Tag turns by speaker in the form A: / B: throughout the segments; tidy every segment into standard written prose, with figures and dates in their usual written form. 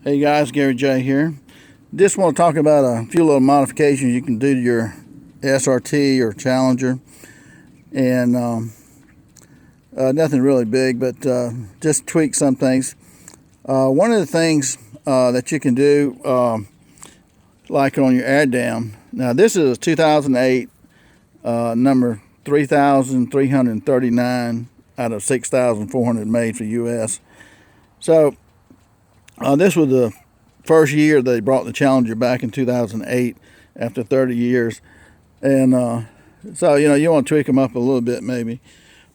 A: Hey guys, Gary J here. Just want to talk about a few little modifications you can do to your SRT or Challenger, and nothing really big, but just tweak some things. One of the things that you can do, like on your air dam. Now this is a 2008 number 3,339 out of 6,400 made for U.S. So this was the first year they brought the Challenger back in 2008 after 30 years. And so, you want to tweak them up a little bit maybe.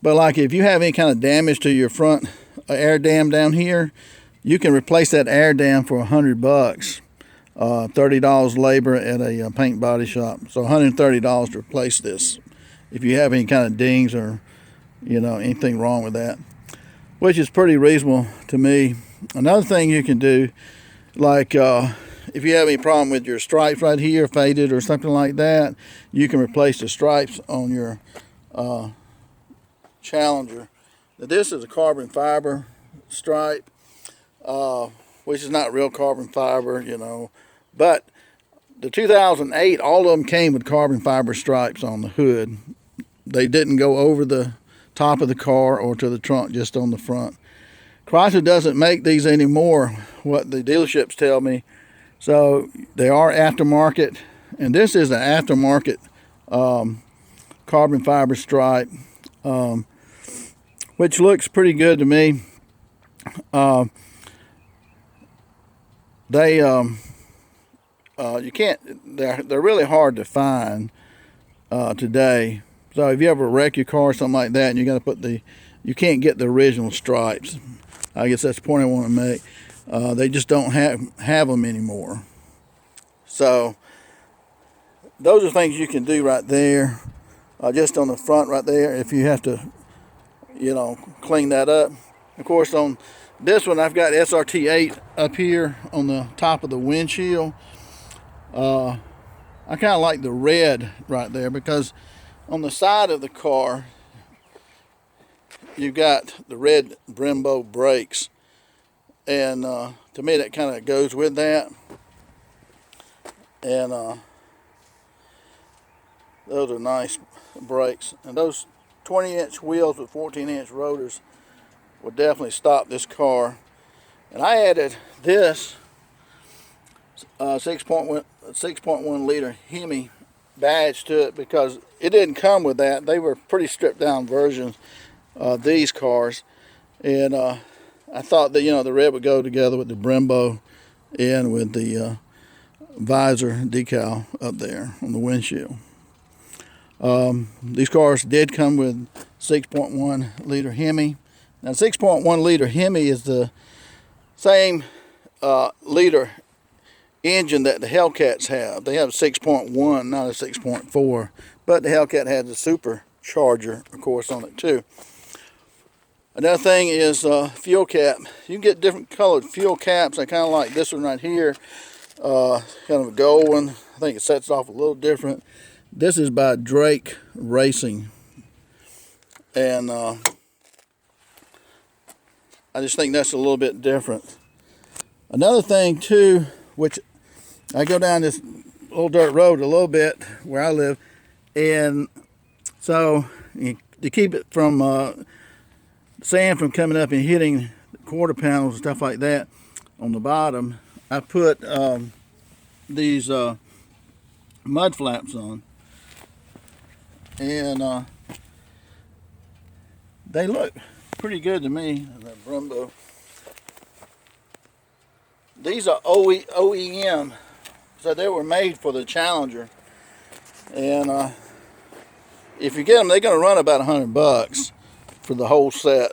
A: But like if you have any kind of damage to your front air dam down here, you can replace that air dam for $100. $30 labor at a paint body shop. So $130 to replace this if you have any kind of dings or, anything wrong with that, which is pretty reasonable to me. Another thing you can do, like if you have any problem with your stripes right here faded or something like that, you can replace the stripes on your Challenger. Now, this is a carbon fiber stripe, which is not real carbon fiber, but the 2008, all of them came with carbon fiber stripes on the hood. They didn't go over the top of the car or to the trunk, just on the front. Chrysler doesn't make these anymore, what the dealerships tell me. So they are aftermarket, and this is an aftermarket carbon fiber stripe, which looks pretty good to me. You can't. They're really hard to find today. So if you ever wreck your car or something like that, and you got to put you can't get the original stripes. I guess that's the point I want to make. They just don't have them anymore. So those are things you can do right there, just on the front right there. If you have to, clean that up. Of course, on this one, I've got SRT 8 up here on the top of the windshield. I kind of like the red right there because on the side of the car, you've got the red Brembo brakes, and to me that kind of goes with that. And those are nice brakes, and those 20-inch wheels with 14-inch rotors will definitely stop this car. And I added this 6.1 liter Hemi badge to it because it didn't come with that. They were pretty stripped down versions of these cars, and I thought that the red would go together with the Brembo and with the visor decal up there on the windshield. These cars did come with 6.1 liter Hemi. Now 6.1 liter Hemi is the same liter engine that the Hellcats have. They have a 6.1, not a 6.4, but the Hellcat has a supercharger, of course, on it too. Another thing is fuel cap. You can get different colored fuel caps. I kind of like this one right here, kind of a gold one. I think it sets off a little different. This is by Drake Racing, and I just think that's a little bit different. Another thing too, which I go down this little dirt road a little bit where I live, and so to keep it from sand from coming up and hitting the quarter panels and stuff like that on the bottom, I put these mud flaps on, and they look pretty good to me. That Brembo. These are OEM, so they were made for the Challenger, and if you get them, they're going to run about $100 for the whole set.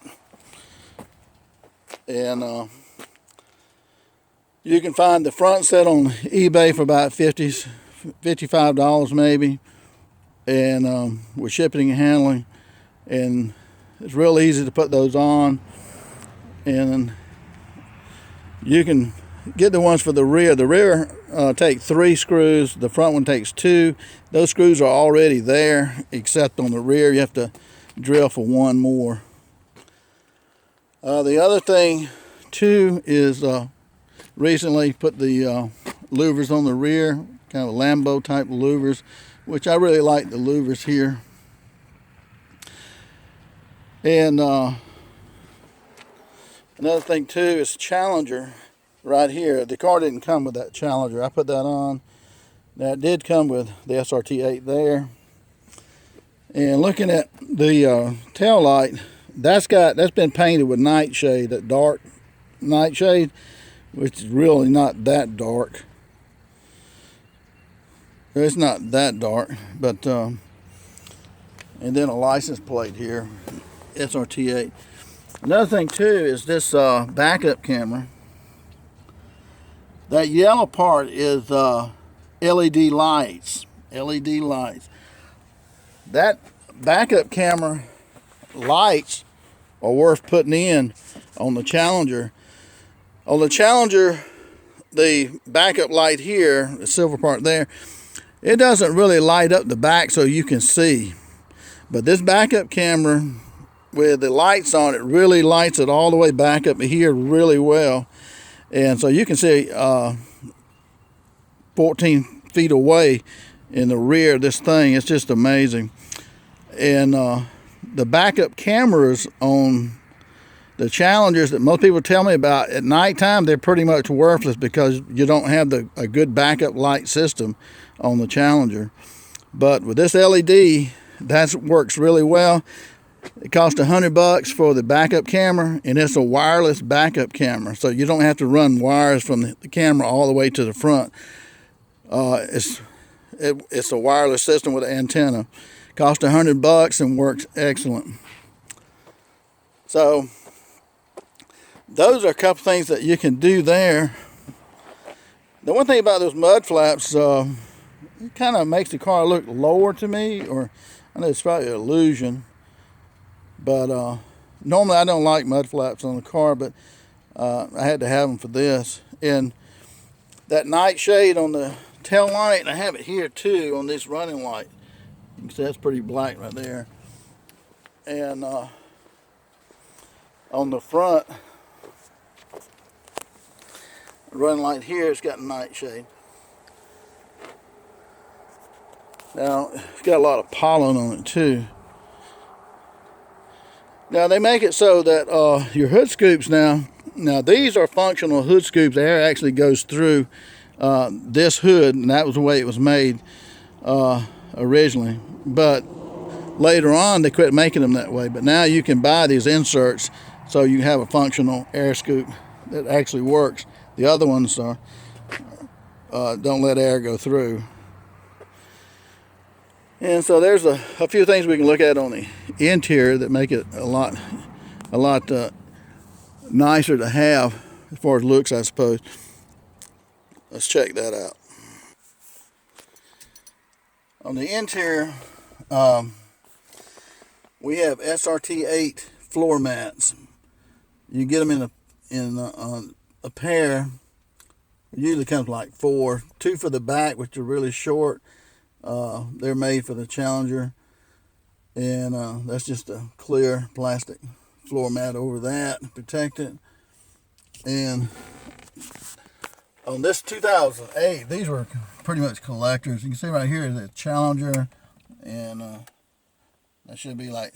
A: And you can find the front set on eBay for about $55 maybe, and with shipping and handling, and it's real easy to put those on. And you can get the ones for the rear. The rear take 3 screws. The front one takes 2. Those screws are already there, except on the rear you have to drill for 1 more. The other thing too is recently put the louvers on the rear, kind of Lambo type louvers, which I really like the louvers here. And another thing too is Challenger right here. The car didn't come with that Challenger. I put that on. Now it did come with the SRT 8 there. And looking at the tail light, that's been painted with nightshade, that dark nightshade, which is really not that dark. It's not that dark, but and then a license plate here, SRT 8. Another thing too is this backup camera. That yellow part is LED lights. LED lights. That backup camera lights are worth putting in on the Challenger. On the Challenger, the backup light here, the silver part there, it doesn't really light up the back so you can see. But this backup camera with the lights on it really lights it all the way back up here really well. And so you can see 14 feet away in the rear of this thing. It's just amazing. And the backup cameras on the Challengers that most people tell me about at nighttime, they're pretty much worthless because you don't have a good backup light system on the Challenger. But with this LED, that works really well. It costs $100 for the backup camera, and it's a wireless backup camera, so you don't have to run wires from the camera all the way to the front. It's a wireless system with an antenna. Costs $100 and works excellent. So those are a couple things that you can do there. The one thing about those mud flaps, it kind of makes the car look lower to me, or I know it's probably an illusion, but normally I don't like mud flaps on the car, but I had to have them for this. And that nightshade on the tail light, I have it here too on this running light. You can see that's pretty black right there. And on the front, the running light here, it's got nightshade. Now, it's got a lot of pollen on it too. Now, they make it so that your hood scoops now these are functional hood scoops. The air actually goes through this hood, and that was the way it was made originally. But later on, they quit making them that way. But now you can buy these inserts so you have a functional air scoop that actually works. The other ones are don't let air go through. And so there's a few things we can look at on the interior that make it a lot nicer to have as far as looks, I suppose. Let's check that out. On the interior, we have SRT 8 floor mats. You get them in a pair. It usually comes like 4, 2 for the back, which are really short. They're made for the Challenger, and that's just a clear plastic floor mat over that to protect it. And on this 2008, these were pretty much collectors. You can see right here the Challenger, and that should be like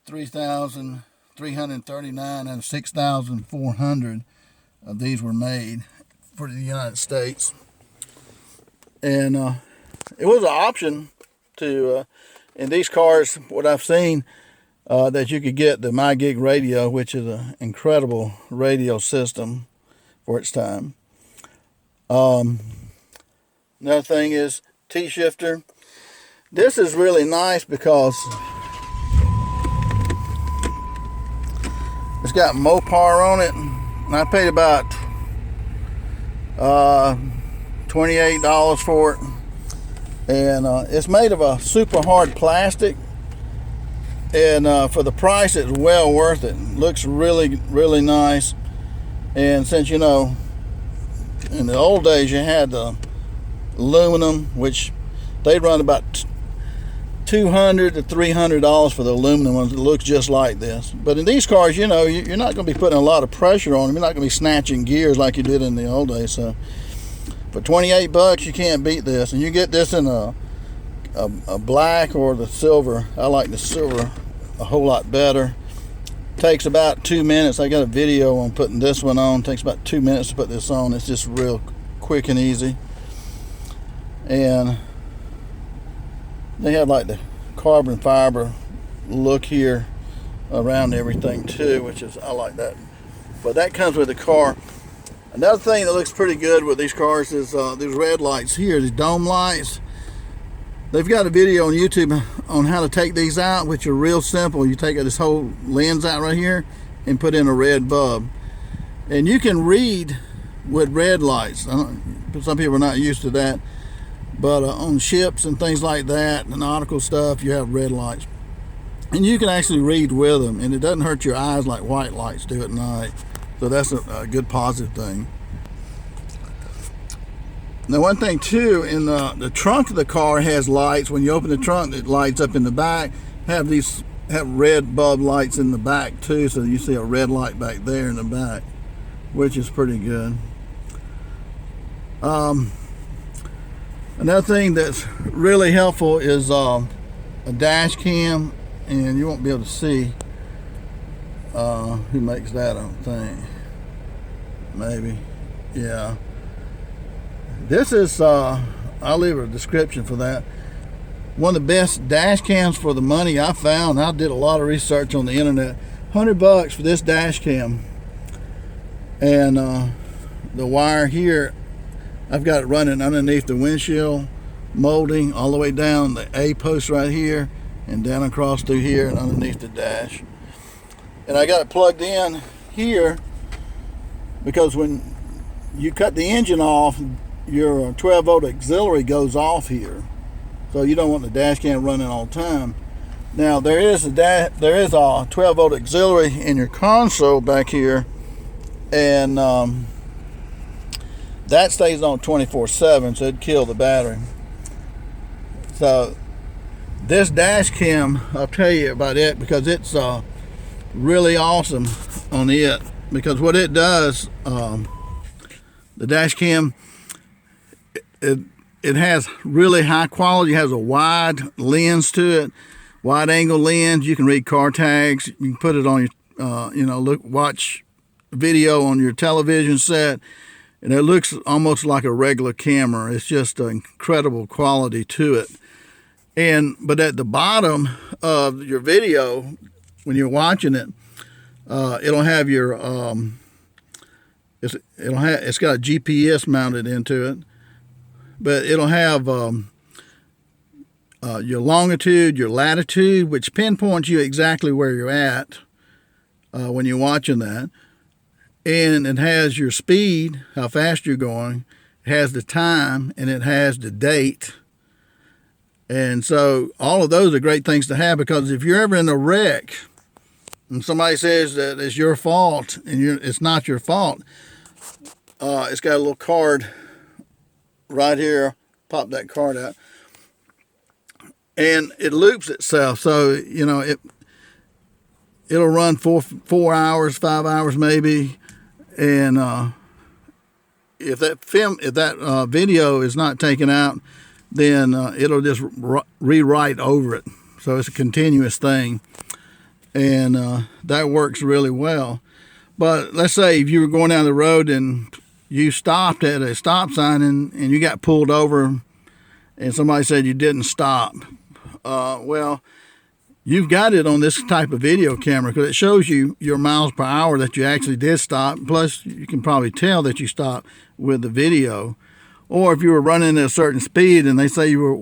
A: 3,339 and 6,400 of these were made for the United States. And it was an option to, in these cars, what I've seen, that you could get the MyGig radio, which is an incredible radio system for its time. Another thing is T-shifter. This is really nice because it's got Mopar on it, and I paid about $28 for it. And it's made of a super hard plastic, and for the price it's well worth it. Looks really, really nice. And since, you know, in the old days you had the aluminum, which they run about $200 to $300 for the aluminum ones. It looks just like this. But in these cars, you know, you're not going to be putting a lot of pressure on them. You're not going to be snatching gears like you did in the old days. So for 28 bucks, you can't beat this. And you get this in a black or the silver. I like the silver a whole lot better. Takes about 2 minutes. I got a video on putting this one on. Takes about 2 minutes to put this on. It's just real quick and easy. And they have like the carbon fiber look here around everything too, which is, I like that. But that comes with the car. Another thing that looks pretty good with these cars is these red lights here, these dome lights. They've got a video on YouTube on how to take these out, which are real simple. You take this whole lens out right here and put in a red bulb. And you can read with red lights. Some people are not used to that. But on ships and things like that, and nautical stuff, you have red lights. And you can actually read with them, and it doesn't hurt your eyes like white lights do at night. So that's a good positive thing. Now, one thing too, in the trunk of the car has lights. When you open the trunk, it lights up in the back. Have red bulb lights in the back too, so you see a red light back there in the back, which is pretty good. Another thing that's really helpful is a dash cam, and you won't be able to see who makes that, I don't think. Maybe, yeah. This is, I'll leave a description for that. One of the best dash cams for the money I found. I did a lot of research on the internet. $100 for this dash cam. And the wire here, I've got it running underneath the windshield molding all the way down the A post right here and down across through here and underneath the dash. And I got it plugged in here because when you cut the engine off, your 12 volt auxiliary goes off here, so you don't want the dash cam running all the time. Now there is a 12 volt auxiliary in your console back here, and that stays on 24/7, so it'd kill the battery. So this dash cam, I'll tell you about it because it's really awesome on it, because what it does, the dash cam, it has really high quality. It has a wide lens to it, wide angle lens. You can read car tags. You can put it on your, watch video on your television set, and it looks almost like a regular camera. It's just an incredible quality to it. But at the bottom of your video, when you're watching it, it'll have your it's got a GPS mounted into it. But it'll have your longitude, your latitude, which pinpoints you exactly where you're at when you're watching that. And it has your speed, how fast you're going. It has the time, and it has the date. And so all of those are great things to have, because if you're ever in a wreck and somebody says that it's your fault and it's not your fault, it's got a little card right here. Pop that card out, and it loops itself. So it'll run 4 hours, 5 hours maybe, and if that video is not taken out, then it'll just rewrite over it. So it's a continuous thing, and that works really well. But let's say if you were going down the road and you stopped at a stop sign and you got pulled over, and somebody said you didn't stop. Well, you've got it on this type of video camera, because it shows you your miles per hour that you actually did stop. Plus, you can probably tell that you stopped with the video. Or if you were running at a certain speed and they say you were,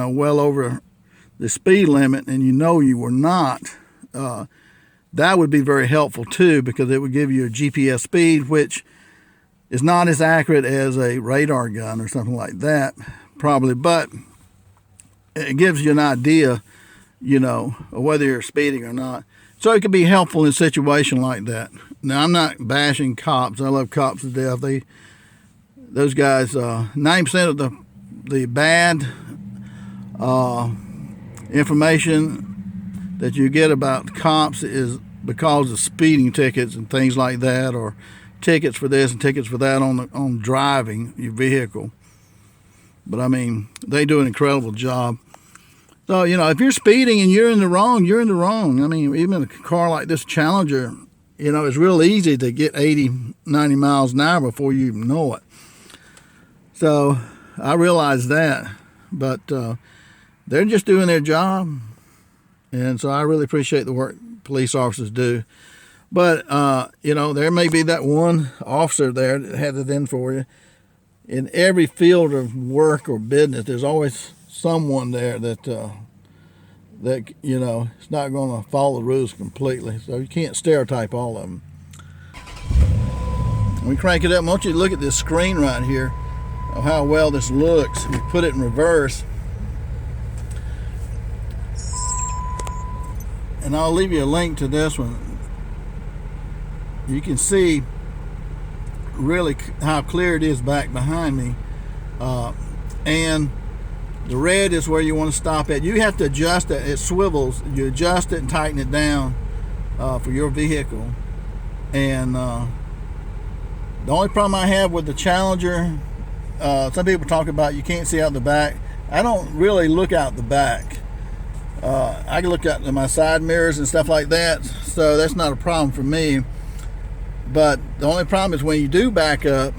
A: well over the speed limit, and you were not, that would be very helpful too, because it would give you a GPS speed, which is not as accurate as a radar gun or something like that, probably, but it gives you an idea, of whether you're speeding or not. So it can be helpful in a situation like that. Now, I'm not bashing cops. I love cops to death. Those guys, 90% of the bad information that you get about cops is because of speeding tickets and things like that, or tickets for this and tickets for that on driving your vehicle. But I mean, they do an incredible job. So, you know, if you're speeding and you're in the wrong, you're in the wrong. I mean, even a car like this Challenger, you know, it's real easy to get 80, 90 miles an hour before you even know it. So I realize that, but they're just doing their job. And so I really appreciate the work police officers do. But, you know, there may be that one officer there that has it in for you. In every field of work or business, there's always someone there that you know, is not going to follow the rules completely. So you can't stereotype all of them. When we crank it up, I want you to look at this screen right here of how well this looks. We put it in reverse. And I'll leave you a link to this one. You can see really how clear it is back behind me. And the red is where you want to stop at. You have to adjust it. It swivels. You adjust it and tighten it down for your vehicle. And the only problem I have with the Challenger, some people talk about you can't see out the back. I don't really look out the back. I can look out to my side mirrors and stuff like that, so that's not a problem for me. But the only problem is when you do back up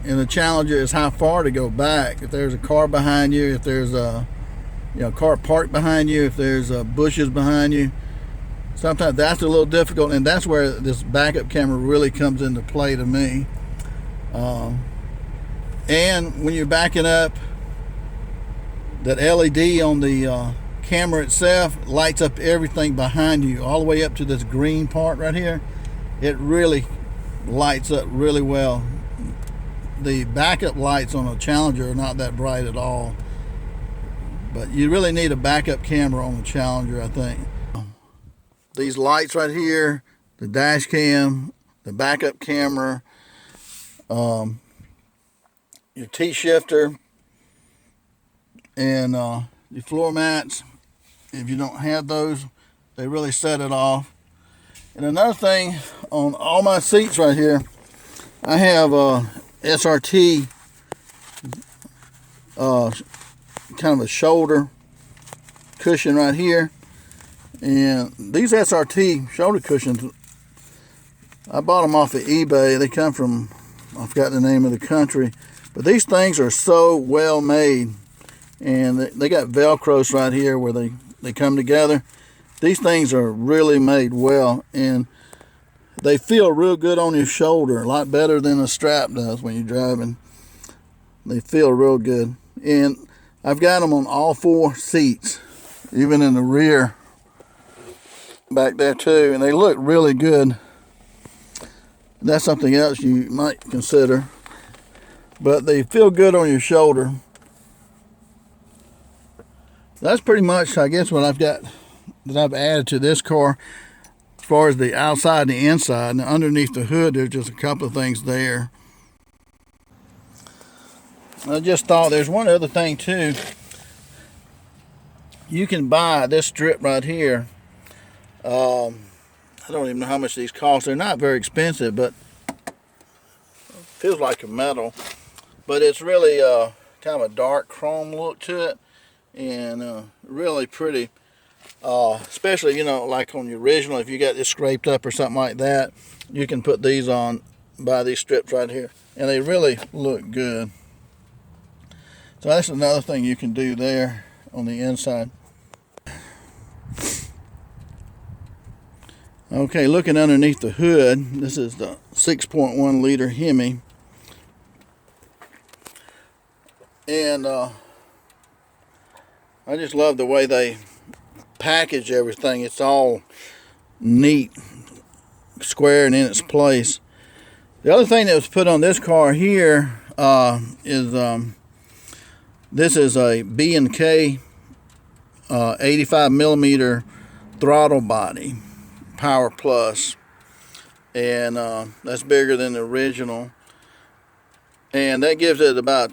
A: in the Challenger is how far to go back. If there's a car behind you, if there's a car parked behind you, if there's bushes behind you, sometimes that's a little difficult, and that's where this backup camera really comes into play to me. And when you're backing up, that LED on the camera itself lights up everything behind you, all the way up to this green part right here. It really lights up really well. The backup lights on a Challenger are not that bright at all, but you really need a backup camera on the Challenger, I think. These lights right here, the dash cam, the backup camera, your T-shifter, and your floor mats. If you don't have those, they really set it off. And another thing, on all my seats right here, I have SRT kind of a shoulder cushion right here. And these SRT shoulder cushions, I bought them off of eBay. They come from, I forgot the name of the country, but these things are so well made. And they got Velcros right here where they come together. These things are really made well, and they feel real good on your shoulder, a lot better than a strap does when you're driving. They feel real good. And I've got them on all four seats, even in the rear back there too, and they look really good. That's something else you might consider, but they feel good on your shoulder. That's pretty much, I guess, what I've got that I've added to this car as far as the outside and the inside. And underneath the hood, there's just a couple of things there. I just thought there's one other thing too. You can buy this strip right here. I don't even know how much these cost. They're not very expensive, but it feels like a metal. But it's really kind of a dark chrome look to it, and really pretty. Especially, you know, like on the original, if you got this scraped up or something like that, you can put these on, buy these strips right here, and they really look good. So that's another thing you can do there on the inside. Okay, looking underneath the hood, this is the 6.1 liter Hemi, and I just love the way they package everything. It's all neat, square, and in its place. The other thing that was put on this car here is this is a B&K 85 millimeter throttle body, Power Plus, and that's bigger than the original, and that gives it about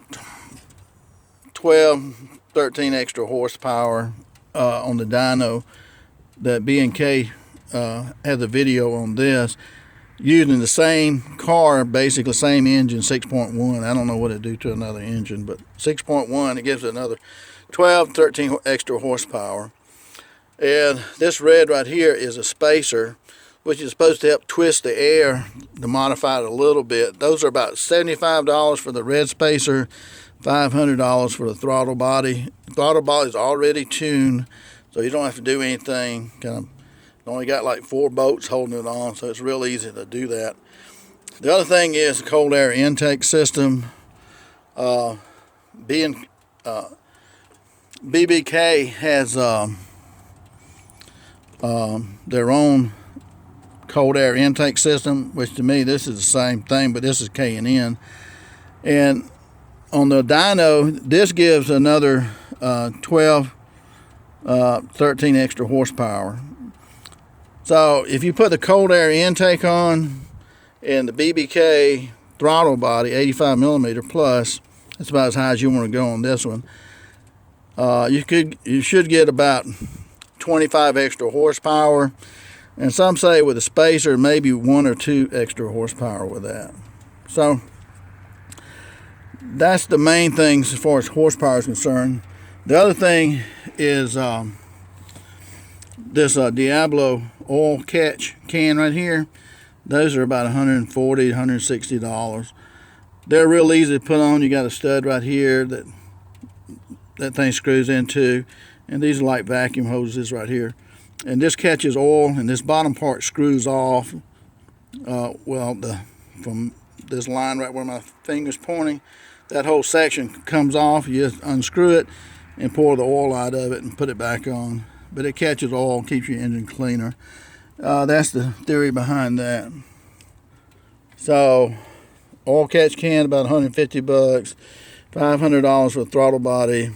A: 12-13 extra horsepower, on the dyno that B&K had the video on this, using the same car, basically same engine, 6.1. I don't know what it do to another engine, but 6.1, it gives it another 12, 13 extra horsepower. And this red right here is a spacer, which is supposed to help twist the air to modify it a little bit. Those are about $75 for the red spacer, $500 for the throttle body. The throttle body is already tuned, so you don't have to do anything. Only got like 4 bolts holding it on, so it's real easy to do that. The other thing is the cold air intake system. BBK has their own cold air intake system, which to me this is the same thing, but this is K&N. And on the dyno, this gives another 12, 13 extra horsepower. So if you put the cold air intake on and the BBK throttle body, 85 millimeter plus, that's about as high as you want to go on this one. You should get about 25 extra horsepower, and some say with a spacer maybe 1 or 2 extra horsepower with that. So that's the main things as far as horsepower is concerned. The other thing is this Diablo oil catch can right here. Those are about $140, $160. They're real easy to put on. You got a stud right here that thing screws into, and these are like vacuum hoses right here. And this catches oil, and this bottom part screws off. From this line right where my finger's pointing, that whole section comes off. You just unscrew it and pour the oil out of it and put it back on. But it catches oil, keeps your engine cleaner. That's the theory behind that. So, oil catch can about $150, $500 for the throttle body.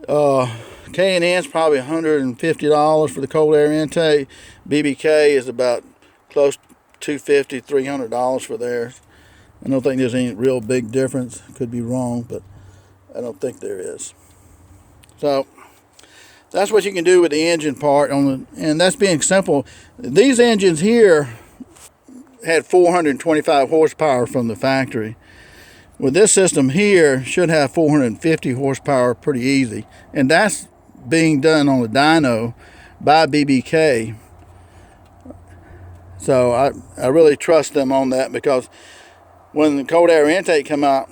A: K&N's probably $150 for the cold air intake. BBK is about close to $250, $300 for theirs. I don't think there's any real big difference. Could be wrong, but I don't think there is. So that's what you can do with the engine part and that's being simple. These engines here had 425 horsepower from the factory. With this system here, should have 450 horsepower pretty easy, and that's being done on a dyno by BBK. So I really trust them on that, because when the cold air intake came out,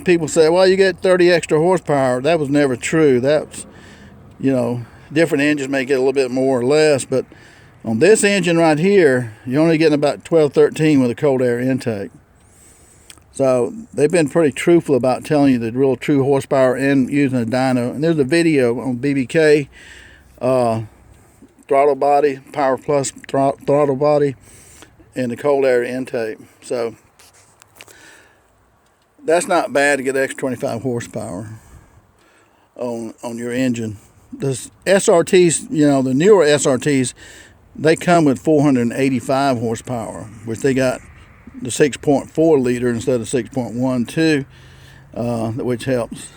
A: people say, well, you get 30 extra horsepower. That was never true. That's, different engines may get a little bit more or less, but on this engine right here, you're only getting about 12, 13 with a cold air intake. So they've been pretty truthful about telling you the real true horsepower and using a dyno. And there's a video on BBK throttle body, Power Plus throttle body, and the cold air intake. So that's not bad to get extra 25 horsepower on your engine. The SRTs, the newer SRTs, they come with 485 horsepower, which they got the 6.4 liter instead of 6.12, which helps.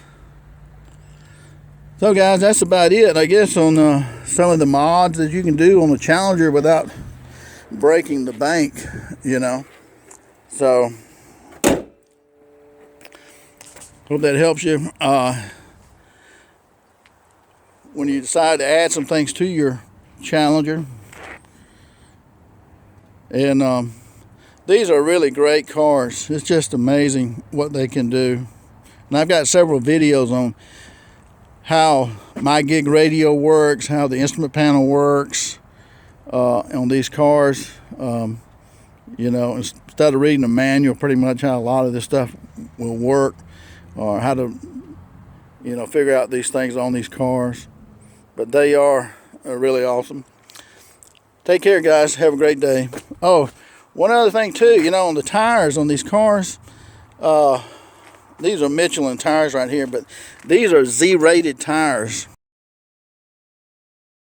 A: So guys, that's about it, I guess, on some of the mods that you can do on the Challenger without breaking the bank, So hope that helps you. When you decide to add some things to your Challenger, and these are really great cars. It's just amazing what they can do. And I've got several videos on how my gig radio works, how the instrument panel works on these cars. Instead of reading a manual, pretty much how a lot of this stuff will work, or how to, figure out these things on these cars. But they are really awesome. Take care, guys. Have a great day. Oh, one other thing too, on the tires on these cars, these are Michelin tires right here, but these are Z-rated tires.